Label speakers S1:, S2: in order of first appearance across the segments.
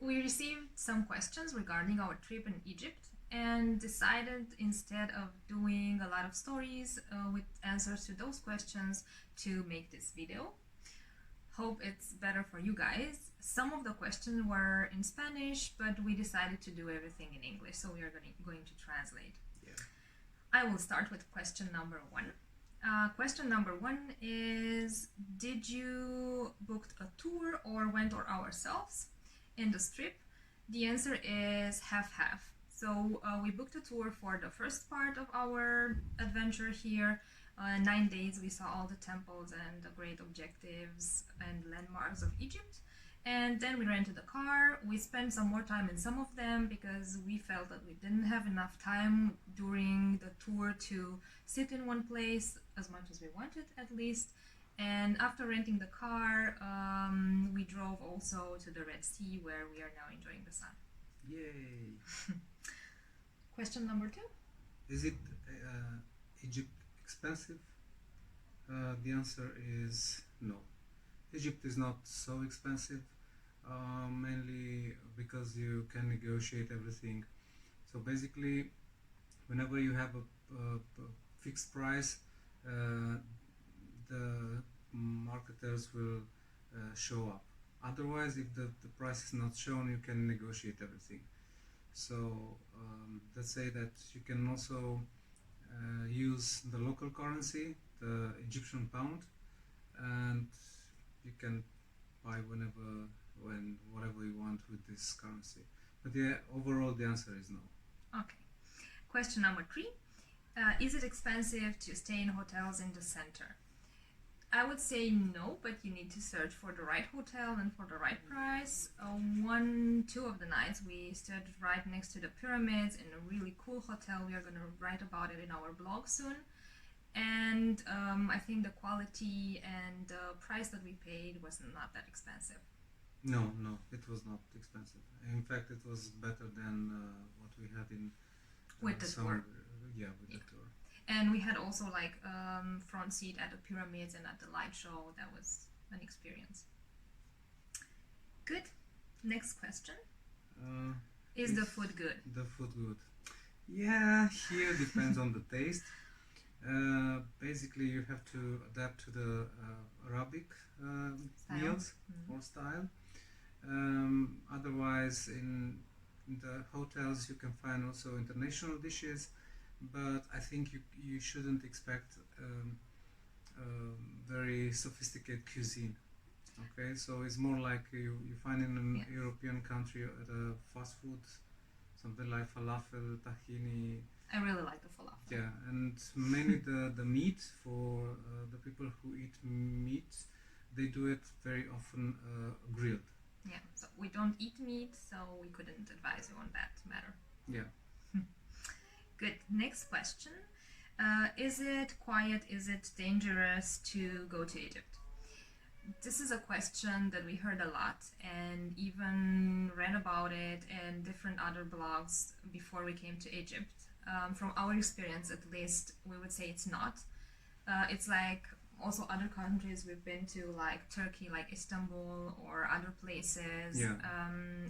S1: We received some questions regarding our trip in Egypt and decided, instead of doing a lot of stories with answers to those questions, to make this video. Hope it's better for you guys. Some of the questions were in Spanish, but we decided to do everything in English, so we are going to translate.
S2: Yeah.
S1: I will start with question number 1. Question number 1 is, did you book a tour or went ourselves in the trip? The answer is half-half. So we booked a tour for the first part of our adventure here. 9 days we saw all the temples and the great objectives and landmarks of Egypt. And then we rented a car. We spent some more time in some of them because we felt that we didn't have enough time during the tour to sit in one place as much as we wanted, at least. And after renting the car, we drove also to the Red Sea, where we are now enjoying the sun.
S2: Yay!
S1: Question number 2.
S2: Is it Egypt expensive? The answer is no. Egypt is not so expensive, mainly because you can negotiate everything. So basically, whenever you have a fixed price, the marketers will show up. Otherwise, if the price is not shown, you can negotiate everything. So let's say that you can also use the local currency, the Egyptian pound, and you can buy whatever you want with this currency. But overall the answer is no.
S1: Okay. Question number 3. Is it expensive to stay in hotels in the center? I would say no, but you need to search for the right hotel and for the right price. 2 of the nights we stayed right next to the pyramids in a really cool hotel. We are going to write about it in our blog soon. And I think the quality and the price that we paid was not that expensive.
S2: No, it was not expensive. In fact, it was better than what we had in
S1: with the tour.
S2: Yeah, with the tour.
S1: And we had also like front seat at the pyramids and at the light show. That was an experience. Good. Next question. Is the food good?
S2: The food good? Yeah, here depends on the taste. Basically, you have to adapt to the Arabic meals or style. Otherwise, in the hotels, you can find also international dishes. But I think you shouldn't expect very sophisticated cuisine. Okay, so it's more like you find in an European country at a fast food, something like falafel, tahini.
S1: I really like the falafel.
S2: Yeah, and mainly the meat, for the people who eat meat, they do it very often grilled.
S1: Yeah, so we don't eat meat, so we couldn't advise you on that matter.
S2: Yeah.
S1: Good. Next question. Is it quiet? Is it dangerous to go to Egypt? This is a question that we heard a lot and even read about it in different other blogs before we came to Egypt. From our experience, at least, we would say it's not. It's like also other countries we've been to, like Turkey, like Istanbul or other places.
S2: Yeah.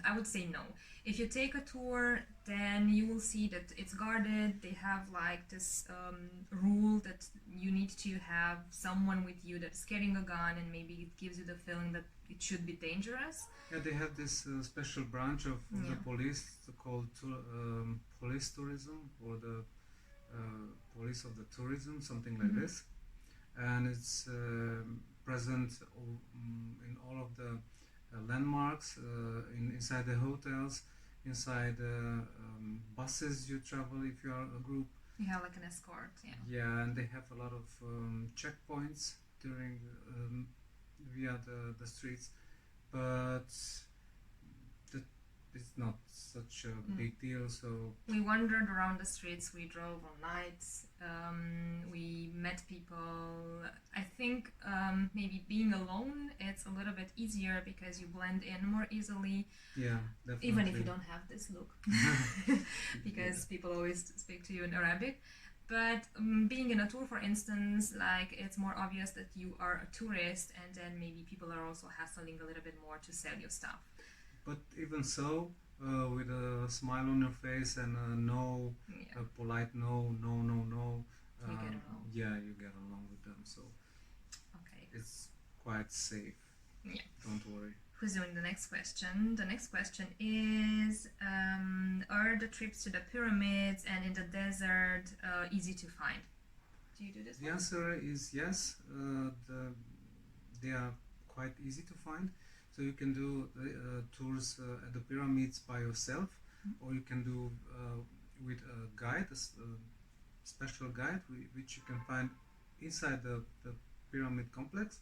S1: I would say no. If you take a tour, then you will see that it's guarded. They have like this rule that you need to have someone with you that's carrying a gun, and maybe it gives you the feeling that it should be dangerous.
S2: Yeah, they have this special branch of the police called police tourism, or the police of the tourism, something like this. And it's present in all of the landmarks, inside the hotels, inside buses you travel if you are a group.
S1: You have like an escort,
S2: Yeah, and they have a lot of checkpoints during via the streets, but it's not such a big deal. So
S1: we wandered around the streets, we drove all night, we met people. I think maybe being alone, it's a little bit easier because you blend in more easily.
S2: Yeah, definitely.
S1: Even if you don't have this look, because people always speak to you in Arabic. But being in a tour, for instance, like it's more obvious that you are a tourist, and then maybe people are also hassling a little bit more to sell you stuff.
S2: But even so, with a smile on your face and a polite no,
S1: You get along.
S2: yeah, you get along with them. So
S1: Okay.
S2: it's quite safe.
S1: Yeah.
S2: Don't worry.
S1: Who's doing the next question? The next question is, are the trips to the pyramids and in the desert easy to find? Do you do this
S2: The
S1: one?
S2: answer is yes. They are quite easy to find. So you can do tours at the pyramids by yourself, or you can do with a guide, a special guide, which you can find inside the pyramid complex,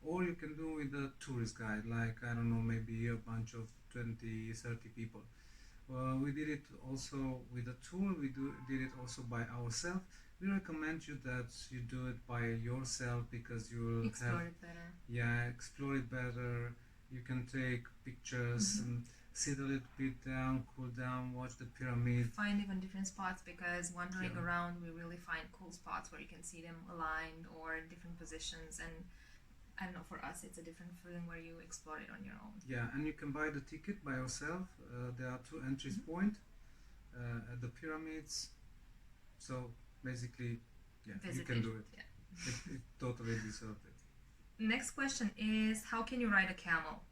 S2: or you can do with a tourist guide, like, I don't know, maybe a bunch of 20, 30 people. We did it also with a tour, did it also by ourselves. We recommend you that you do it by yourself because you will
S1: Explore it better.
S2: explore it better. You can take pictures and sit a little bit down, cool down, watch the pyramid.
S1: Find even different spots, because wandering around we really find cool spots where you can see them aligned or in different positions, and I don't know, for us it's a different feeling where you explore it on your own.
S2: Yeah, and you can buy the ticket by yourself. There are two entries point at the pyramids. So basically, yeah, you can do it.
S1: Yeah.
S2: It totally deserved it.
S1: Next question is, how can you ride a camel?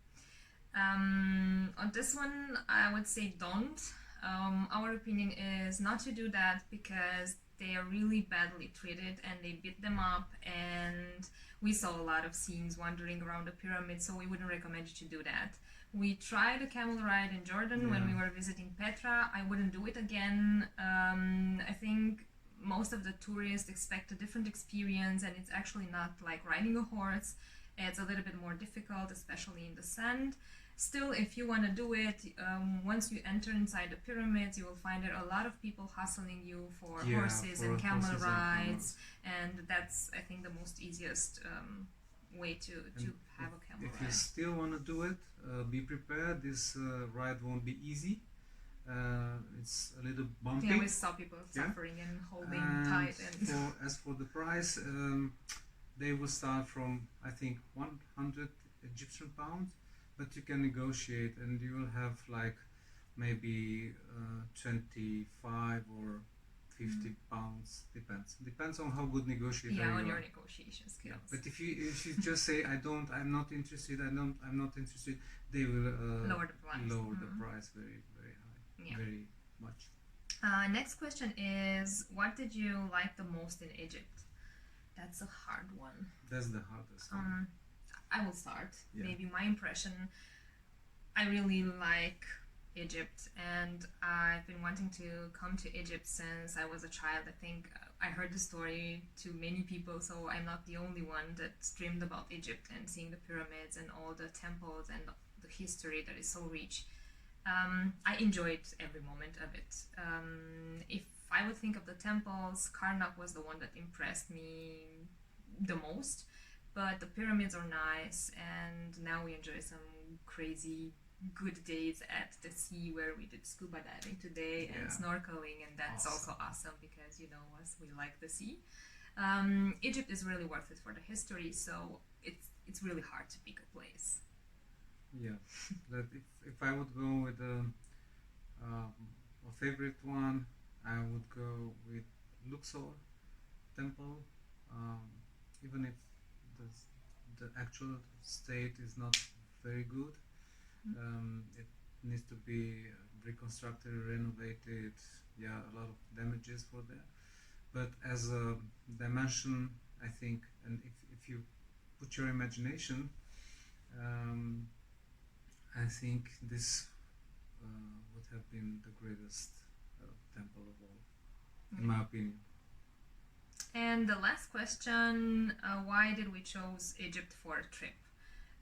S1: On this one, I would say don't. Our opinion is not to do that because they are really badly treated and they beat them up, and we saw a lot of scenes wandering around the pyramid, so we wouldn't recommend you to do that. We tried a camel ride in Jordan when we were visiting Petra. I wouldn't do it again. I think most of the tourists expect a different experience, and it's actually not like riding a horse. It's a little bit more difficult, especially in the sand. Still, if you want to do it, once you enter inside the pyramids, you will find there a lot of people hustling you for horses and camel rides, and that's, I think, the most easiest way to have a camel ride.
S2: If you still want to do it, be prepared. This ride won't be easy. It's a little bumpy.
S1: Yeah, we saw people suffering and holding tight. And
S2: as for the price, they will start from, I think, 100 Egyptian pounds, but you can negotiate and you will have like maybe 25 or 50 pounds. Depends on how good negotiator you are.
S1: On your negotiation skills.
S2: Yeah. But if you just say I'm not interested, they will
S1: lower the price.
S2: The price very, very high, very much.
S1: Next question is, what did you like the most in Egypt? That's a hard one.
S2: That's the hardest one.
S1: I will start. Maybe my impression. I really like Egypt, and I've been wanting to come to Egypt since I was a child. I think I heard the story to many people, so I'm not the only one that dreamed about Egypt and seeing the pyramids and all the temples and the history that is so rich. I enjoyed every moment of it. If I would think of the temples, Karnak was the one that impressed me the most, but the pyramids are nice, and now we enjoy some crazy good days at the sea where we did scuba diving today and snorkeling, and that's also awesome because, you know us, we like the sea. Egypt is really worth it for the history, so it's really hard to pick a place.
S2: Yeah, that if I would go with a favorite one, I would go with Luxor temple, even if the actual state is not very good. It needs to be reconstructed, renovated. Yeah, a lot of damages for that. But as a dimension, I think, and if you put your imagination, I think this would have been the greatest temple of all, in my opinion.
S1: And the last question, why did we choose Egypt for a trip?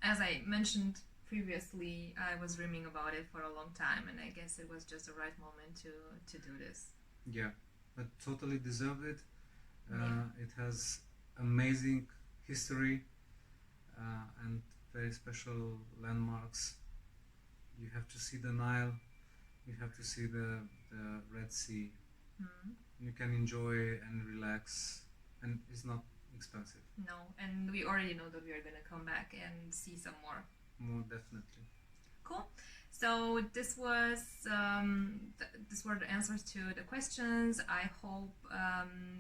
S1: As I mentioned previously, I was dreaming about it for a long time, and I guess it was just the right moment to do this.
S2: Yeah, but totally deserve it. It has amazing history and very special landmarks. You have to see the Nile, you have to see the Red Sea. You can enjoy and relax, and it's not expensive.
S1: No, and we already know that we are going to come back and see some more.
S2: More definitely.
S1: Cool. So So this was this were the answers to the questions. I hope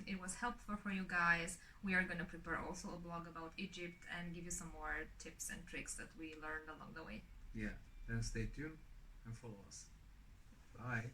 S1: it was helpful for you guys. We are gonna prepare also a blog about Egypt and give you some more tips and tricks that we learned along the way.
S2: Yeah, then stay tuned and follow us. Bye.